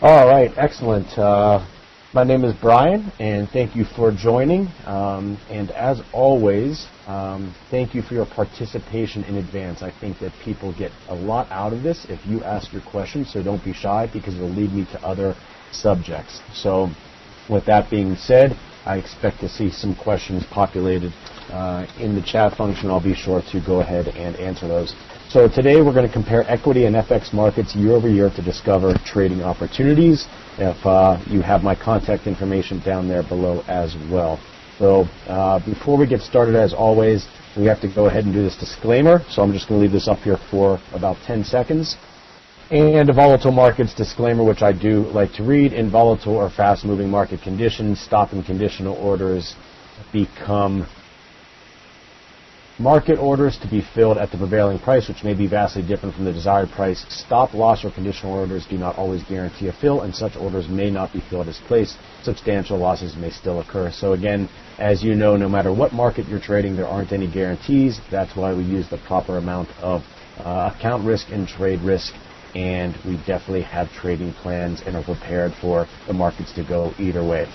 All right, excellent. My name is Brian, and thank you for joining. And as always, thank you for your participation in advance. I think that people get a lot out of this if you ask your questions, so don't be shy because it'll lead me to other subjects. So with that being said, I expect to see some questions populated in the chat function. I'll be sure to go ahead and answer those. So today we're going to compare equity and FX markets year over year to discover trading opportunities. If you have my contact information down there below as well. So before we get started, as always, we have to go ahead and do this disclaimer. So I'm just going to leave this up here for about 10 seconds. And a volatile markets disclaimer, which I do like to read. In volatile or fast-moving market conditions, stop and conditional orders become market orders to be filled at the prevailing price, which may be vastly different from the desired price. Stop loss or conditional orders do not always guarantee a fill, and such orders may not be filled as placed. Substantial losses may still occur. So again, as you know, no matter what market you're trading, there aren't any guarantees. That's why we use the proper amount of account risk and trade risk, and we definitely have trading plans and are prepared for the markets to go either way.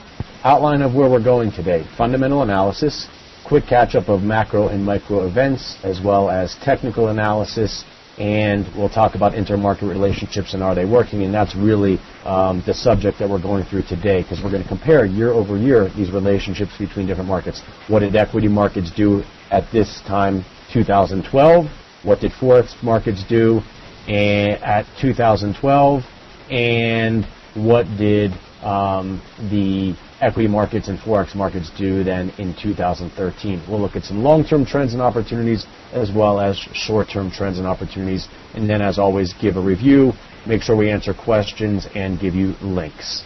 Outline of where we're going today: fundamental analysis, quick catch-up of macro and micro events, as well as technical analysis, and we'll talk about intermarket relationships and are they working, and that's really the subject that we're going through today, because we're going to compare year over year these relationships between different markets. What did equity markets do at this time, 2012? What did forex markets do at 2012? And what did the equity markets and forex markets do then in 2013. We'll look at some long-term trends and opportunities as well as short-term trends and opportunities, and then as always give a review, make sure we answer questions and give you links.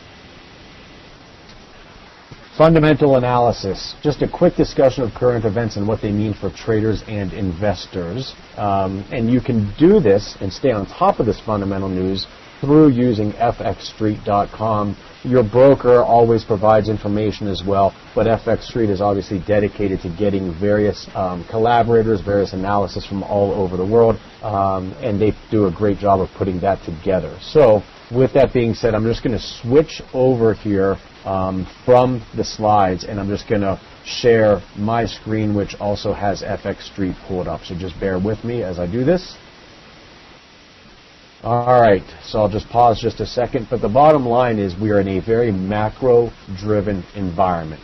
Fundamental analysis, just a quick discussion of current events and what they mean for traders and investors. And you can do this and stay on top of this fundamental news through using fxstreet.com. Your broker always provides information as well, but FX Street is obviously dedicated to getting various collaborators, various analysis from all over the world, and they do a great job of putting that together. So with that being said, I'm just going to switch over here from the slides, and I'm just going to share my screen, which also has FX Street pulled up. So just bear with me as I do this. All right, so I'll just pause just a second, but the bottom line is we are in a very macro-driven environment,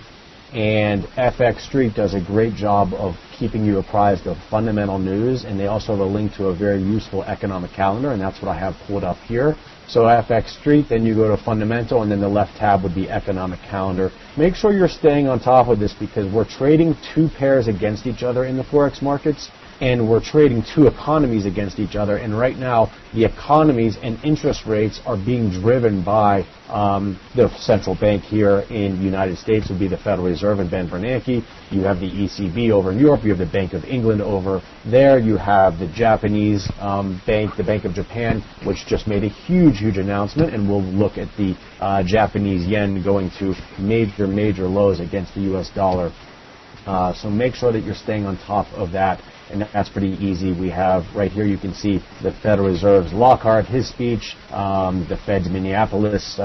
and FX Street does a great job of keeping you apprised of fundamental news, and they also have a link to a very useful economic calendar, and that's what I have pulled up here. So FX Street, then you go to fundamental, and then the left tab would be economic calendar. Make sure you're staying on top of this because we're trading two pairs against each other in the forex markets, and we're trading two economies against each other, and right now the economies and interest rates are being driven by the central bank here in the United States would be the Federal Reserve and Ben Bernanke. You have the ECB over in Europe. You have the Bank of England over there. You have the Japanese bank, the Bank of Japan, which just made a huge announcement, and we'll look at the Japanese yen going to major lows against the US dollar. So make sure that you're staying on top of that, and that's pretty easy. We have right here, you can see the Federal Reserve's Lockhart, his speech, the Fed's Minneapolis,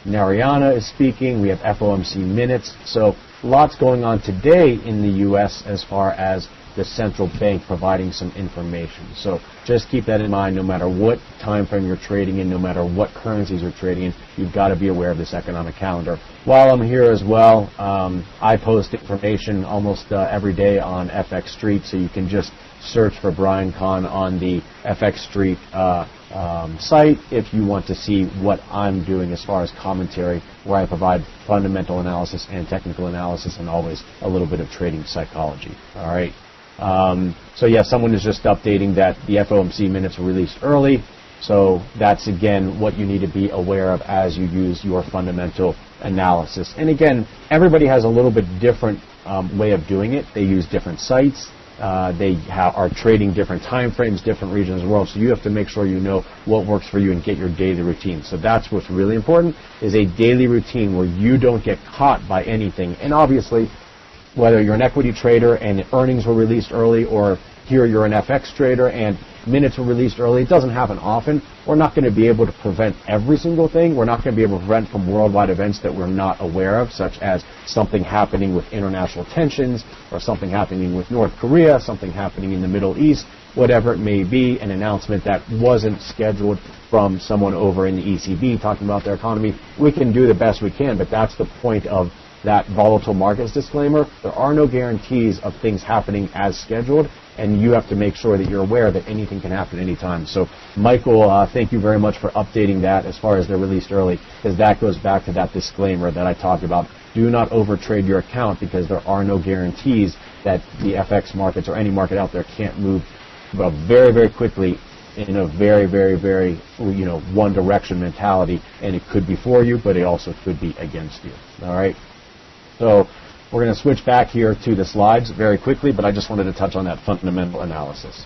Narayana is speaking, we have FOMC minutes. So lots going on today in the U.S. as far as the central bank providing some information. So just keep that in mind. No matter what time frame you're trading in, no matter what currencies you're trading in, you've got to be aware of this economic calendar. While I'm here as well, I post information almost every day on FX Street, so you can just search for Brian Kahn on the FX Street site if you want to see what I'm doing as far as commentary, where I provide fundamental analysis and technical analysis and always a little bit of trading psychology. All right. So yeah, someone is just updating that the FOMC minutes were released early. So that's, again, what you need to be aware of as you use your fundamental analysis. And again, everybody has a little bit different way of doing it. They use different sites. They are trading different time frames, different regions of the world. So you have to make sure you know what works for you and get your daily routine. So that's what's really important, is a daily routine where you don't get caught by anything. And obviously, whether you're an equity trader and earnings were released early, or here you're an FX trader and minutes were released early. It doesn't happen often. We're not going to be able to prevent every single thing. We're not going to be able to prevent from worldwide events that we're not aware of, such as something happening with international tensions, or something happening with North Korea, something happening in the Middle East, whatever it may be, an announcement that wasn't scheduled from someone over in the ECB talking about their economy. We can do the best we can, but that's the point of that volatile markets disclaimer. There are no guarantees of things happening as scheduled, and you have to make sure that you're aware that anything can happen anytime. So, Michael, thank you very much for updating that as far as they're released early, because that goes back to that disclaimer that I talked about. Do not overtrade your account, because there are no guarantees that the FX markets or any market out there can't move very, very quickly in a very, very, very, one direction mentality, and it could be for you, but it also could be against you. All right. So we're going to switch back here to the slides very quickly, but I just wanted to touch on that fundamental analysis.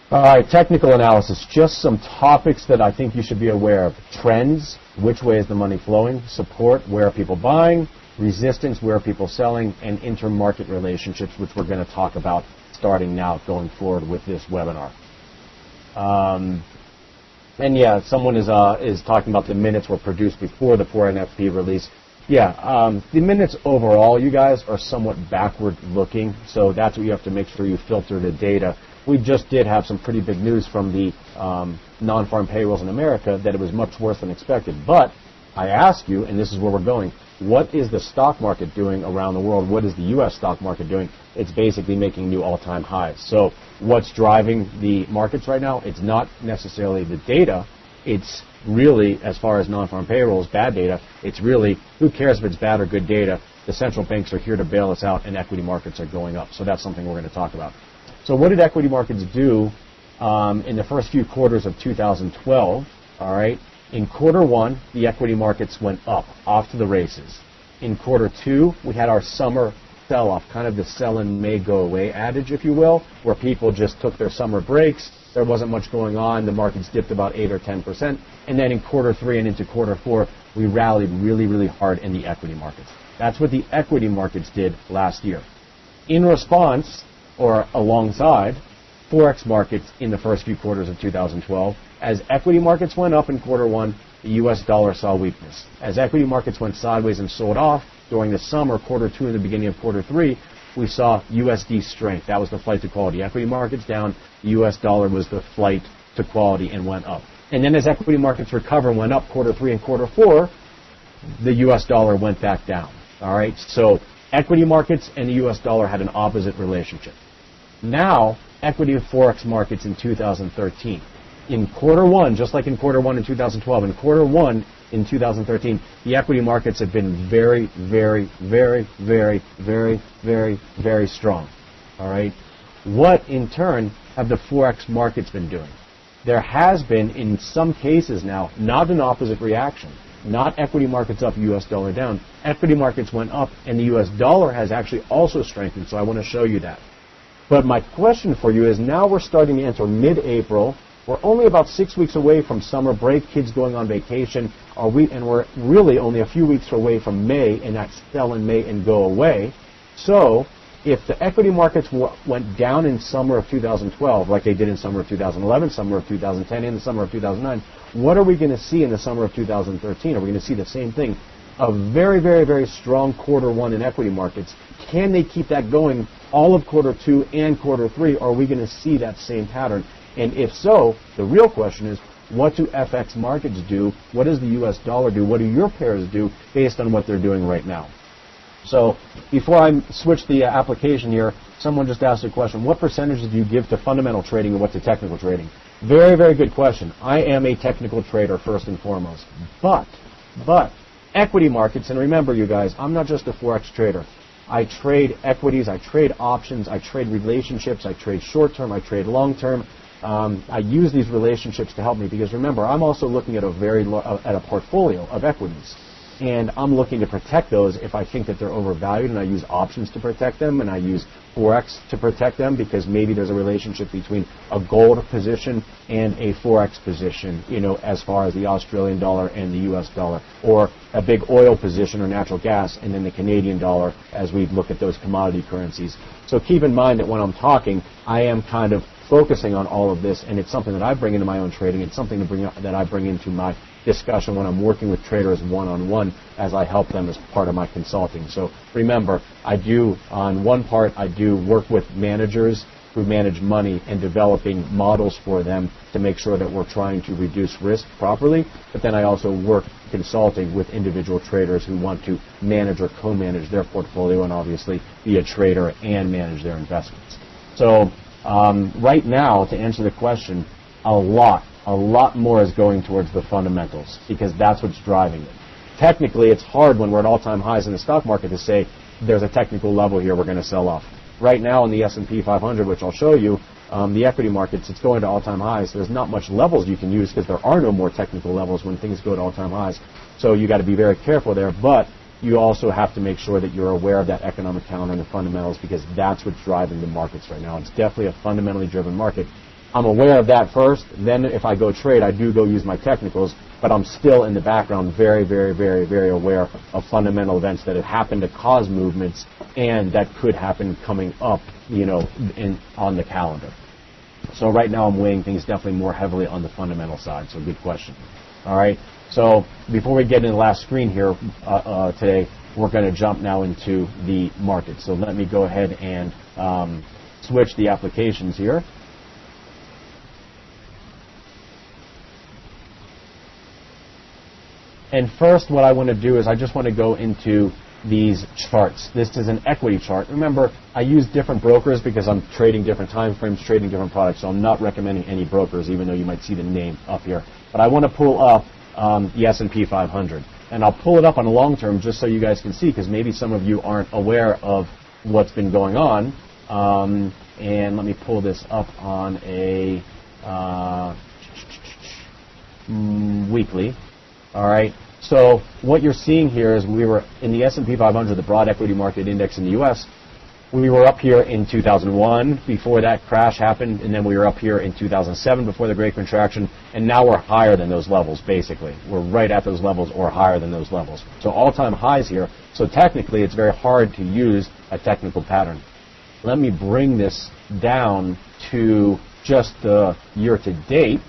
All right, technical analysis, just some topics that I think you should be aware of. Trends, which way is the money flowing? Support, where are people buying? Resistance, where are people selling? And intermarket relationships, which we're going to talk about starting now going forward with this webinar. And yeah, someone is talking about the minutes were produced before the 4NFP release. Yeah, the minutes overall, you guys, are somewhat backward looking, so that's what you have to make sure you filter the data. We just did have some pretty big news from the non-farm payrolls in America that it was much worse than expected. But I ask you, and this is where we're going, what is the stock market doing around the world? What is the U.S. stock market doing? It's basically making new all-time highs. So what's driving the markets right now? It's not necessarily the data. It's really, as far as non-farm payrolls, bad data, it's really, who cares if it's bad or good data? The central banks are here to bail us out, and equity markets are going up. So that's something we're going to talk about. So what did equity markets do in the first few quarters of 2012? All right. In quarter one, the equity markets went up, off to the races. In quarter two, we had our summer sell-off, kind of the sell in May, go away adage, if you will, where people just took their summer breaks. There wasn't much going on. The markets dipped about 8 or 10%. And then in quarter three and into quarter four, we rallied really, really hard in the equity markets. That's what the equity markets did last year. In response, or alongside, forex markets in the first few quarters of 2012, as equity markets went up in quarter one, the U.S. dollar saw weakness. As equity markets went sideways and sold off during the summer, quarter two and the beginning of quarter three, we saw USD strength. That was the flight to quality. Equity markets down, the U.S. dollar was the flight to quality and went up. And then as equity markets recovered and went up quarter three and quarter four, the U.S. dollar went back down. All right, so equity markets and the U.S. dollar had an opposite relationship. Now, equity and forex markets in 2013. In quarter one, just like in quarter one in 2012, in quarter one in 2013, the equity markets have been very, very, very, very, very, very, very strong. All right? What, in turn, have the forex markets been doing? There has been, in some cases now, not an opposite reaction. Not equity markets up, U.S. dollar down. Equity markets went up, and the U.S. dollar has actually also strengthened, so I want to show you that. But my question for you is, now we're starting to enter mid-April. We're only about 6 weeks away from summer break, kids going on vacation, and we're really only a few weeks away from May, and that's sell in May and go away. So if the equity markets went down in summer of 2012, like they did in summer of 2011, summer of 2010, and the summer of 2009, what are we going to see in the summer of 2013? Are we going to see the same thing? A very, very, very strong quarter one in equity markets. Can they keep that going all of quarter two and quarter three, or are we going to see that same pattern? And if so, the real question is, what do FX markets do? What does the U.S. dollar do? What do your pairs do based on what they're doing right now? So before I switch the application here, someone just asked a question. What percentages do you give to fundamental trading and what to technical trading? Very, very good question. I am a technical trader first and foremost. But equity markets, and remember you guys, I'm not just a forex trader. I trade equities, I trade options, I trade relationships, I trade short-term, I trade long-term. I use these relationships to help me because remember, I'm also looking at a portfolio of equities. and I'm looking to protect those if I think that they're overvalued, and I use options to protect them, and I use forex to protect them, because maybe there's a relationship between a gold position and a forex position, as far as the Australian dollar and the US dollar, or a big oil position or natural gas and then the Canadian dollar as we look at those commodity currencies. So keep in mind that when I'm talking, I am kind of focusing on all of this, and it's something that I bring into my own trading. It's something that I bring into my discussion when I'm working with traders one-on-one as I help them as part of my consulting. So remember, on one part, I do work with managers who manage money and developing models for them to make sure that we're trying to reduce risk properly. But then I also work consulting with individual traders who want to manage or co-manage their portfolio and obviously be a trader and manage their investments. So right now, to answer the question, a lot more is going towards the fundamentals, because that's what's driving it. Technically, it's hard when we're at all-time highs in the stock market to say there's a technical level here we're going to sell off. Right now in the S&P 500, which I'll show you, the equity markets, it's going to all-time highs. There's not much levels you can use because there are no more technical levels when things go to all-time highs. So you got to be very careful there, but you also have to make sure that you're aware of that economic calendar and the fundamentals, because that's what's driving the markets right now. It's definitely a fundamentally driven market. I'm aware of that first. Then if I go trade, I do go use my technicals, but I'm still in the background very, very, very, very aware of fundamental events that have happened to cause movements and that could happen coming up, on the calendar. So right now I'm weighing things definitely more heavily on the fundamental side. So good question. All right. So before we get into the last screen here today, we're going to jump now into the market. So let me go ahead and switch the applications here. And first, what I want to do is I just want to go into these charts. This is an equity chart. Remember, I use different brokers because I'm trading different time frames, trading different products, so I'm not recommending any brokers, even though you might see the name up here. But I want to pull up the S&P 500. And I'll pull it up on a long term just so you guys can see, because maybe some of you aren't aware of what's been going on. And let me pull this up on a weekly. All right. So what you're seeing here is we were in the S&P 500, the broad equity market index in the U.S. We were up here in 2001 before that crash happened, and then we were up here in 2007 before the Great Contraction, and now we're higher than those levels, basically. We're right at those levels or higher than those levels. So all-time highs here. So technically, it's very hard to use a technical pattern. Let me bring this down to just the year-to-date.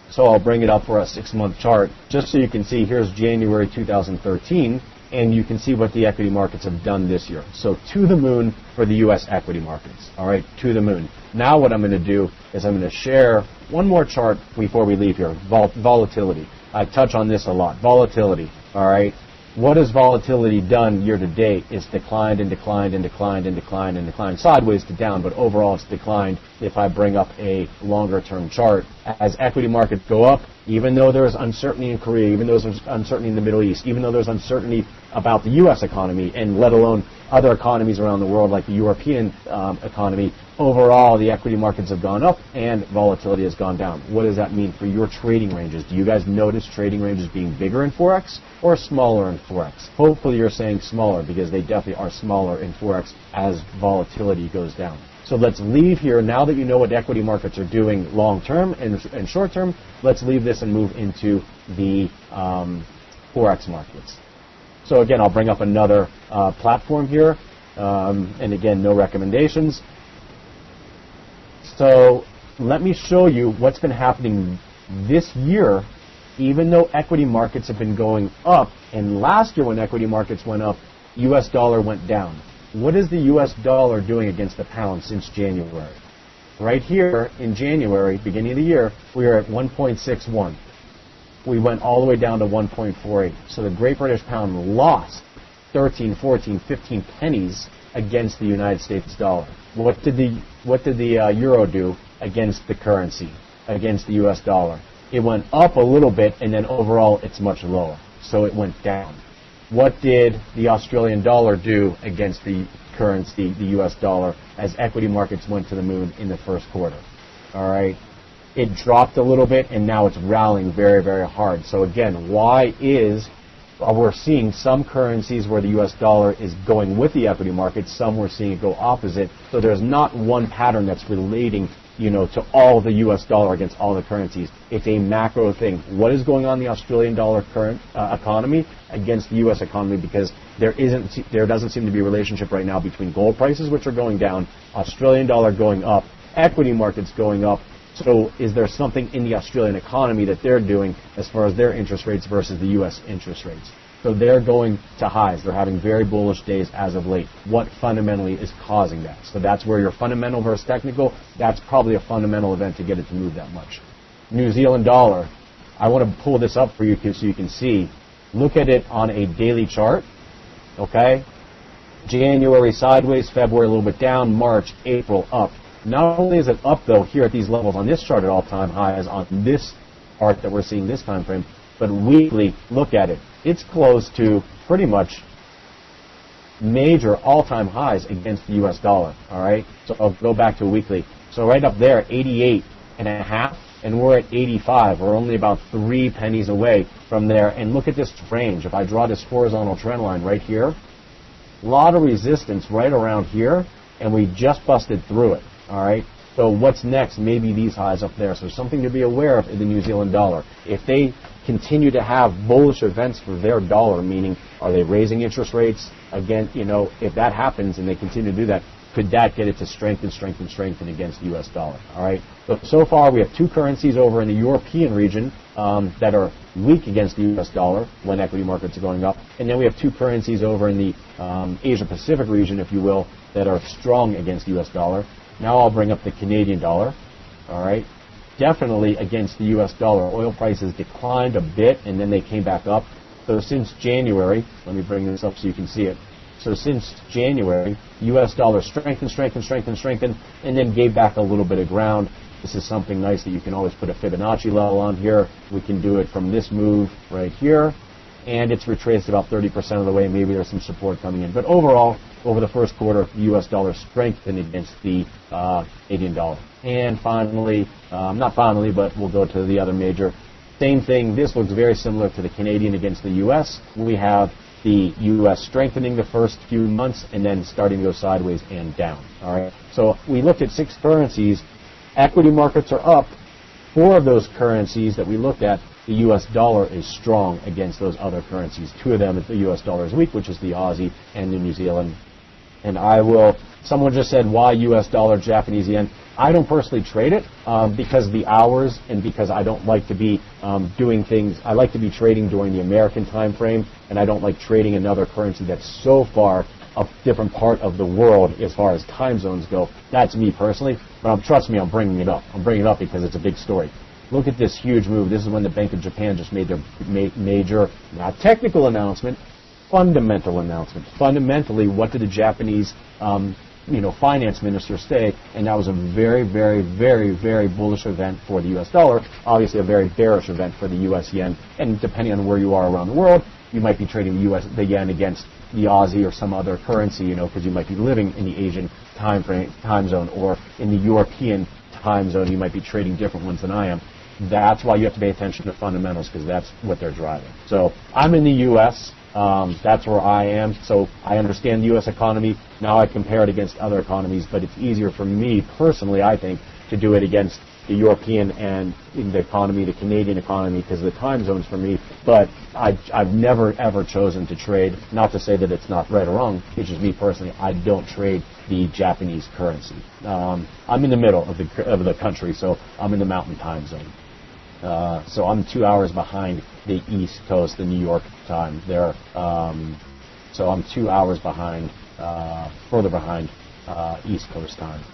So I'll bring it up for a 6-month chart, just so you can see. Here's January 2013, and you can see what the equity markets have done this year. So to the moon for the U.S. equity markets. All right, to the moon. Now what I'm going to do is I'm going to share one more chart before we leave here. Volatility. I touch on this a lot. Volatility. All right. What has volatility done year to date? It's declined and declined and declined and declined and declined, sideways to down, but overall it's declined. If I bring up a longer term chart, as equity markets go up, even though there's uncertainty in Korea, even though there's uncertainty in the Middle East, even though there's uncertainty about the U.S. economy, and let alone other economies around the world like the European economy, overall the equity markets have gone up and volatility has gone down. What does that mean for your trading ranges? Do you guys notice trading ranges being bigger in Forex or smaller in Forex? Hopefully you're saying smaller, because they definitely are smaller in Forex as volatility goes down. So let's leave here, now that you know what equity markets are doing long term and short term, let's leave this and move into the Forex markets. So again, I'll bring up another platform here, and again, no recommendations. So let me show you what's been happening this year, even though equity markets have been going up, and last year when equity markets went up, U.S. dollar went down. What is the U.S. dollar doing against the pound since January? Right here in January, beginning of the year, we were at 1.61. We went all the way down to 1.48. So the Great British Pound lost 13, 14, 15 pennies against the United States dollar. What did the euro do against the currency, against the U.S. dollar? It went up a little bit, and then overall it's much lower. So it went down. What did the Australian dollar do against the currency, the U.S. dollar, as equity markets went to the moon in the first quarter? All right. it dropped a little bit, and now it's rallying very, very hard. So again, why is we're seeing some currencies where the U.S. dollar is going with the equity market, some we're seeing it go opposite. So there's not one pattern that's relating, to all of the U.S. dollar against all the currencies. It's a macro thing. What is going on in the Australian dollar current economy against the U.S. economy? Because there doesn't seem to be a relationship right now between gold prices, which are going down, Australian dollar going up, equity markets going up. So is there something in the Australian economy that they're doing as far as their interest rates versus the U.S. interest rates? So they're going to highs. They're having very bullish days as of late. What fundamentally is causing that? So that's where your fundamental versus technical, that's probably a fundamental event to get it to move that much. New Zealand dollar, I want to pull this up for you so you can see. Look at it on a daily chart, okay? January sideways, February a little bit down, March, April up. Not only is it up, though, here at these levels on this chart at all-time highs on this chart that we're seeing this time frame, but weekly, look at it. It's close to pretty much major all-time highs against the U.S. dollar, all right? So I'll go back to weekly. So right up there, 88.5, and we're at 85. We're only about 3 pennies away from there. And look at this range. If I draw this horizontal trend line right here, a lot of resistance right around here, and we just busted through it. All right. So what's next? Maybe these highs up there. So something to be aware of in the New Zealand dollar. If they continue to have bullish events for their dollar, meaning are they raising interest rates again? If that happens and they continue to do that, could that get it to strengthen against the U.S. dollar? All right. So far we have 2 currencies over in the European region that are weak against the U.S. dollar when equity markets are going up, and then we have 2 currencies over in the Asia Pacific region, if you will, that are strong against the U.S. dollar. Now I'll bring up the Canadian dollar, all right? Definitely against the U.S. dollar. Oil prices declined a bit, and then they came back up. So since January, let me bring this up so you can see it. So since January, U.S. dollar strengthened, and then gave back a little bit of ground. This is something nice that you can always put a Fibonacci level on here. We can do it from this move right here, and it's retraced about 30% of the way. Maybe there's some support coming in. But overall, over the first quarter, the U.S. dollar strengthened against the Canadian dollar. And finally, not finally, but we'll go to the other major. Same thing. This looks very similar to the Canadian against the U.S. We have the U.S. strengthening the first few months and then starting to go sideways and down. All right. So we looked at 6 currencies. Equity markets are up. 4 of those currencies that we looked at, the U.S. dollar is strong against those other currencies. 2 of them, the U.S. dollar is weak, which is the Aussie and the New Zealand. And someone just said, why U.S. dollar, Japanese yen? I don't personally trade it because of the hours and because I don't like to be doing things. I like to be trading during the American time frame, and I don't like trading another currency that's so far a different part of the world as far as time zones go. That's me personally, but trust me, I'm bringing it up. I'm bringing it up because it's a big story. Look at this huge move. This is when the Bank of Japan just made their major, not technical announcement, fundamental announcement. Fundamentally, what did the Japanese finance minister say? And that was a very, very, very, very bullish event for the U.S. dollar. Obviously, a very bearish event for the U.S. yen. And depending on where you are around the world, you might be trading the yen against the Aussie or some other currency, because you might be living in the Asian time zone, or in the European time zone. You might be trading different ones than I am. That's why you have to pay attention to fundamentals, because that's what they're driving. So I'm in the U.S. That's where I am. So I understand the U.S. economy. Now I compare it against other economies, but it's easier for me personally, I think, to do it against the European and the economy, the Canadian economy, because of the time zones for me. But I've never, ever chosen to trade. Not to say that it's not right or wrong. It's just me personally. I don't trade the Japanese currency. I'm in the middle of the country, so I'm in the mountain time zone. So I'm 2 hours behind the East Coast, the New York time there. So I'm 2 hours behind, further behind East Coast time.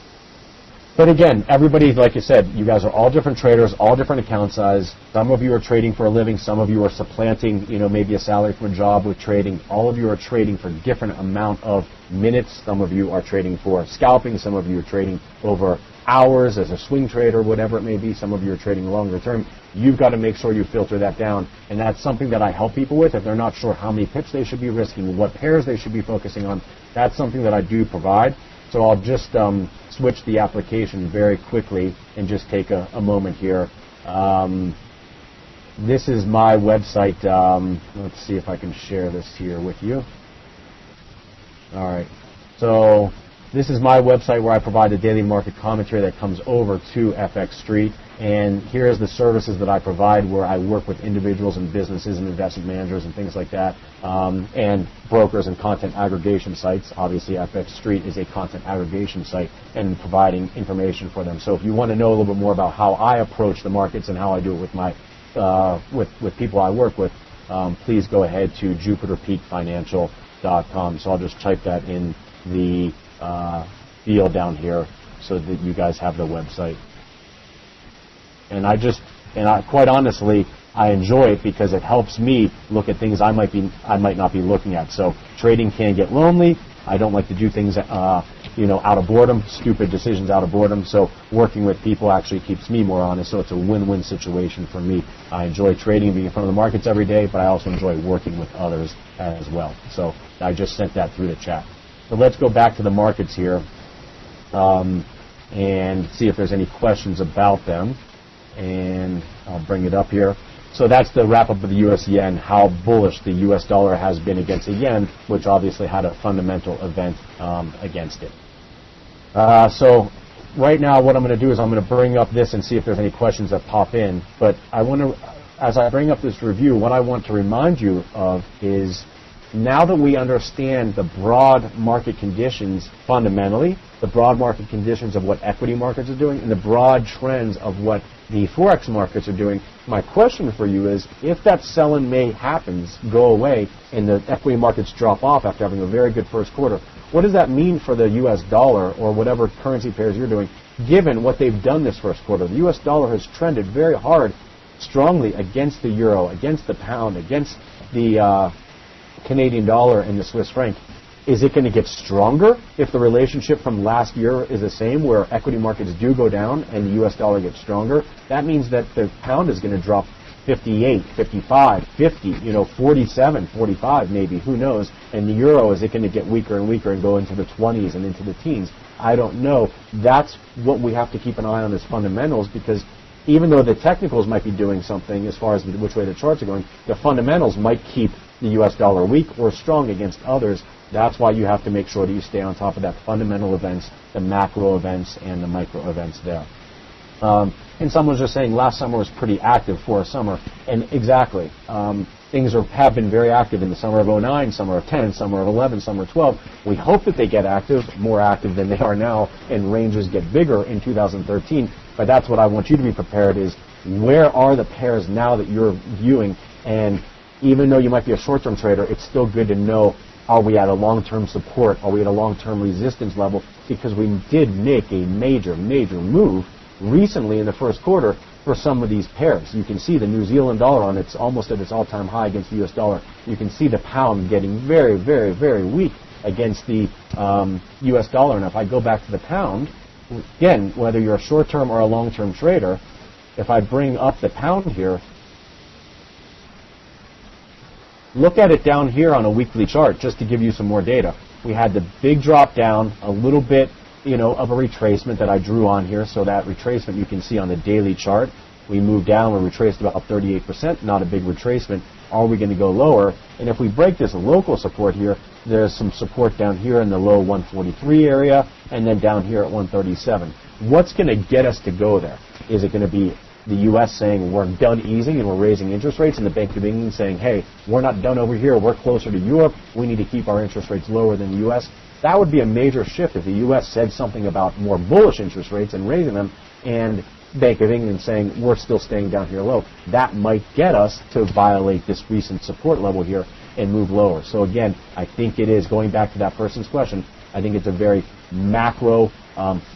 But again, everybody, like you said, you guys are all different traders, all different account size. Some of you are trading for a living. Some of you are supplanting, maybe a salary from a job with trading. All of you are trading for different amount of minutes. Some of you are trading for scalping. Some of you are trading over hours as a swing trader, whatever it may be. Some of you are trading longer term. You've got to make sure you filter that down, and that's something that I help people with. If they're not sure how many pips they should be risking, what pairs they should be focusing on, that's something that I do provide. So I'll just switch the application very quickly and just take a moment here. This is my website. Let's see if I can share this here with you. All right. So this is my website where I provide the daily market commentary that comes over to FX Street. And here's the services that I provide, where I work with individuals and businesses and investment managers and things like that, and brokers and content aggregation sites. Obviously, FX Street is a content aggregation site, and providing information for them. So if you want to know a little bit more about how I approach the markets and how I do it with my with people I work with, please go ahead to JupiterPeakFinancial.com. So I'll just type that in the field down here so that you guys have the website. And quite honestly, I enjoy it because it helps me look at things I might not be looking at. So trading can get lonely. I don't like to do things, out of boredom, stupid decisions out of boredom. So working with people actually keeps me more honest. So it's a win-win situation for me. I enjoy trading and being in front of the markets every day, but I also enjoy working with others as well. So I just sent that through the chat. So let's go back to the markets here and see if there's any questions about them. And I'll bring it up here. So that's the wrap-up of the U.S. yen, how bullish the U.S. dollar has been against the yen, which obviously had a fundamental event against it. So right now what I'm going to do is I'm going to bring up this and see if there's any questions that pop in. But as I bring up this review, what I want to remind you of is, now that we understand the broad market conditions fundamentally, the broad market conditions of what equity markets are doing, and the broad trends of what the forex markets are doing, my question for you is, if that sell in May happens, go away, and the equity markets drop off after having a very good first quarter, what does that mean for the U.S. dollar or whatever currency pairs you're doing, given what they've done this first quarter? The U.S. dollar has trended very hard, strongly against the euro, against the pound, against the Canadian dollar and the Swiss franc. Is it going to get stronger if the relationship from last year is the same, where equity markets do go down and the U.S. dollar gets stronger? That means that the pound is going to drop 58, 55, 50, 47, 45 maybe, who knows? And the euro, is it going to get weaker and weaker and go into the 20s and into the teens? I don't know. That's what we have to keep an eye on, as fundamentals, because even though the technicals might be doing something as far as which way the charts are going, the fundamentals might keep the U.S. dollar weak or strong against others. That's why you have to make sure that you stay on top of that fundamental events, the macro events, and the micro events there. And someone was just saying last summer was pretty active for a summer, and exactly. Things have been very active in the summer of 09, summer of 10, summer of 11, summer of 12. We hope that they get active, more active than they are now, and ranges get bigger in 2013. But that's what I want you to be prepared is, where are the pairs now that you're viewing? And even though you might be a short-term trader, it's still good to know, are we at a long-term support? Are we at a long-term resistance level? Because we did make a major, major move recently in the first quarter for some of these pairs. You can see the New Zealand dollar almost at its all-time high against the U.S. dollar. You can see the pound getting very, very, very weak against the U.S. dollar. And if I go back to the pound, again, whether you're a short-term or a long-term trader, if I bring up the pound here, look at it down here on a weekly chart just to give you some more data. We had the big drop down, a little bit, of a retracement that I drew on here. So that retracement you can see on the daily chart. We moved down, we retraced about 38%, not a big retracement. Are we going to go lower? And if we break this local support here, there's some support down here in the low 143 area, and then down here at 137. What's going to get us to go there? Is it going to be the U.S. saying we're done easing and we're raising interest rates, and the Bank of England saying, hey, we're not done over here, we're closer to Europe, we need to keep our interest rates lower than the U.S.? That would be a major shift if the U.S. said something about more bullish interest rates and raising them, and Bank of England saying we're still staying down here low. That might get us to violate this recent support level here and move lower. So again, I think it is, going back to that person's question, I think it's a very macro,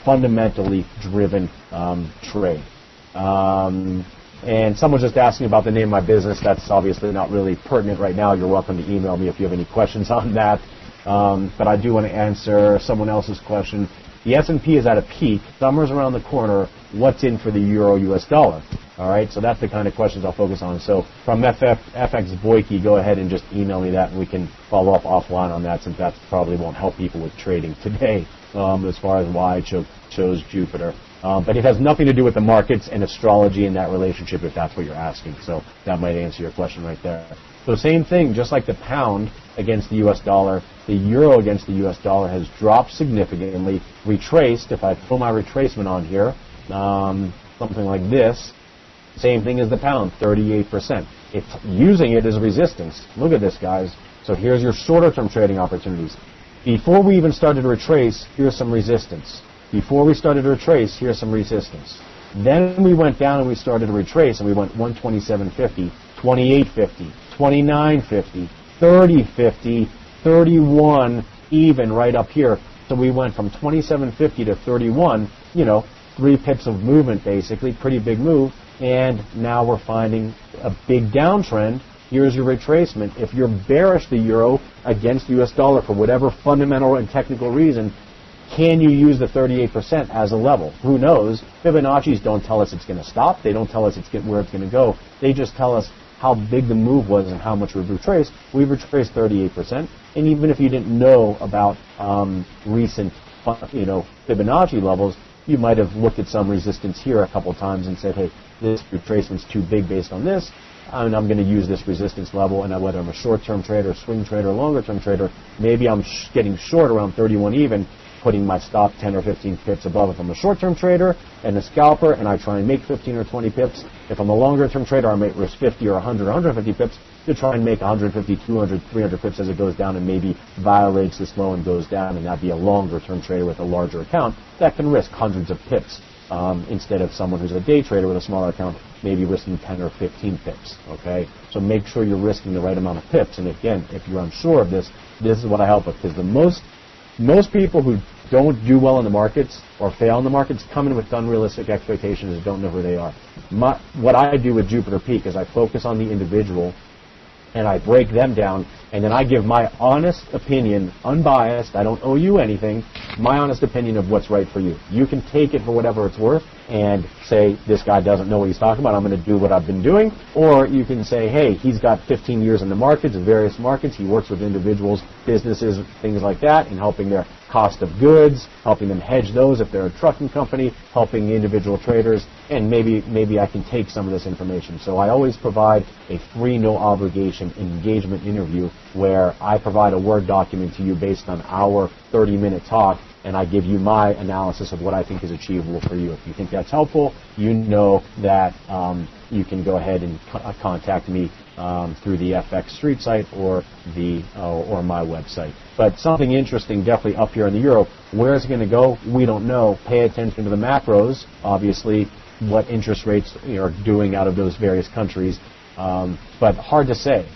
fundamentally driven trade. And someone's just asking about the name of my business. That's obviously not really pertinent right now. You're welcome to email me if you have any questions on that. But I do want to answer someone else's question. The S&P is at a peak. Summer's around the corner. What's in for the euro-US dollar? All right, so that's the kind of questions I'll focus on. So from FX Boyke, go ahead and just email me that, and we can follow up offline on that, since that probably won't help people with trading today as far as why I chose Jupiter. But it has nothing to do with the markets and astrology and that relationship, if that's what you're asking. So that might answer your question right there. So same thing, just like the pound against the U.S. dollar, the euro against the U.S. dollar has dropped significantly, retraced. If I pull my retracement on here, something like this, same thing as the pound, 38%. It's using it as resistance. Look at this, guys. So here's your shorter term trading opportunities. Before we even started to retrace, here's some resistance. Before we started to retrace, here's some resistance. Then we went down and we started to retrace, and we went 127.50, 28.50, 29.50, 30.50, 31, even right up here. So we went from 27.50 to 31, 3 pips of movement basically, pretty big move, and now we're finding a big downtrend. Here's your retracement. If you're bearish the euro against the US dollar for whatever fundamental and technical reason, can you use the 38% as a level? Who knows? Fibonacci's don't tell us it's going to stop. They don't tell us where it's going to go. They just tell us how big the move was and how much we've retraced. We've retraced 38%. And even if you didn't know about recent Fibonacci levels, you might have looked at some resistance here a couple times and said, hey, this retracement's too big based on this, and I'm going to use this resistance level. And whether I'm a short-term trader, swing trader, longer-term trader, maybe I'm getting short around 31 even, putting my stop 10 or 15 pips above if I'm a short-term trader and a scalper, and I try and make 15 or 20 pips. If I'm a longer-term trader, I might risk 50 or 100 or 150 pips to try and make 150, 200, 300 pips as it goes down and maybe violates this low and goes down, and that'd be a longer-term trader with a larger account that can risk hundreds of pips instead of someone who's a day trader with a smaller account maybe risking 10 or 15 pips, okay? So make sure you're risking the right amount of pips. And again, if you're unsure of this, this is what I help with, because the most people who don't do well in the markets or fail in the markets come in with unrealistic expectations and don't know who they are. What I do with Jupiter Peak is I focus on the individual and I break them down, and then I give my honest opinion, unbiased. I don't owe you anything. My honest opinion of what's right for you. You can take it for whatever it's worth and say, this guy doesn't know what he's talking about, I'm going to do what I've been doing. Or you can say, hey, he's got 15 years in the markets, in various markets. He works with individuals, businesses, things like that, in helping their cost of goods, helping them hedge those if they're a trucking company, helping individual traders, and maybe I can take some of this information. So I always provide a free, no obligation engagement interview where I provide a Word document to you based on our 30-minute talk, and I give you my analysis of what I think is achievable for you. If you think that's helpful, you know that you can go ahead and contact me through the FX Street site or my website. But something interesting definitely up here in the euro. Where is it going to go? We don't know. Pay attention to the macros, obviously, what interest rates are doing out of those various countries. But hard to say.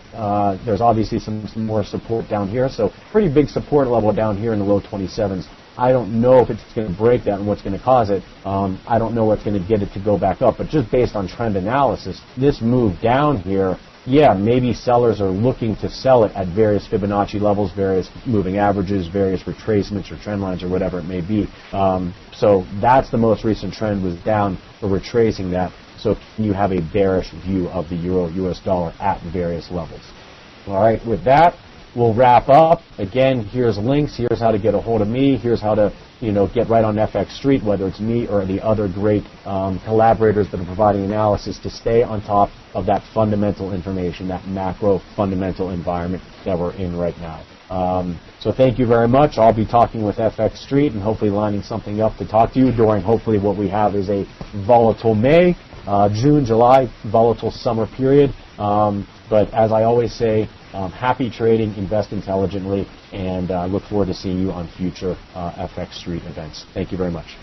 There's obviously some more support down here, so pretty big support level down here in the low 27s. I don't know if it's going to break that and what's going to cause it. I don't know what's going to get it to go back up, but just based on trend analysis, this move down here, yeah, maybe sellers are looking to sell it at various Fibonacci levels, various moving averages, various retracements or trend lines or whatever it may be. So that's the most recent trend was down. We're retracing that. So you have a bearish view of the euro-US dollar at various levels. All right, with that, we'll wrap up. Again, here's links. Here's how to get a hold of me. Here's how to get right on FX Street, whether it's me or the other great collaborators that are providing analysis to stay on top of that fundamental information, that macro fundamental environment that we're in right now. So thank you very much. I'll be talking with FX Street and hopefully lining something up to talk to you during hopefully what we have is a volatile May, June, July, volatile summer period. But as I always say, happy trading, invest intelligently, and look forward to seeing you on future FX Street events. Thank you very much.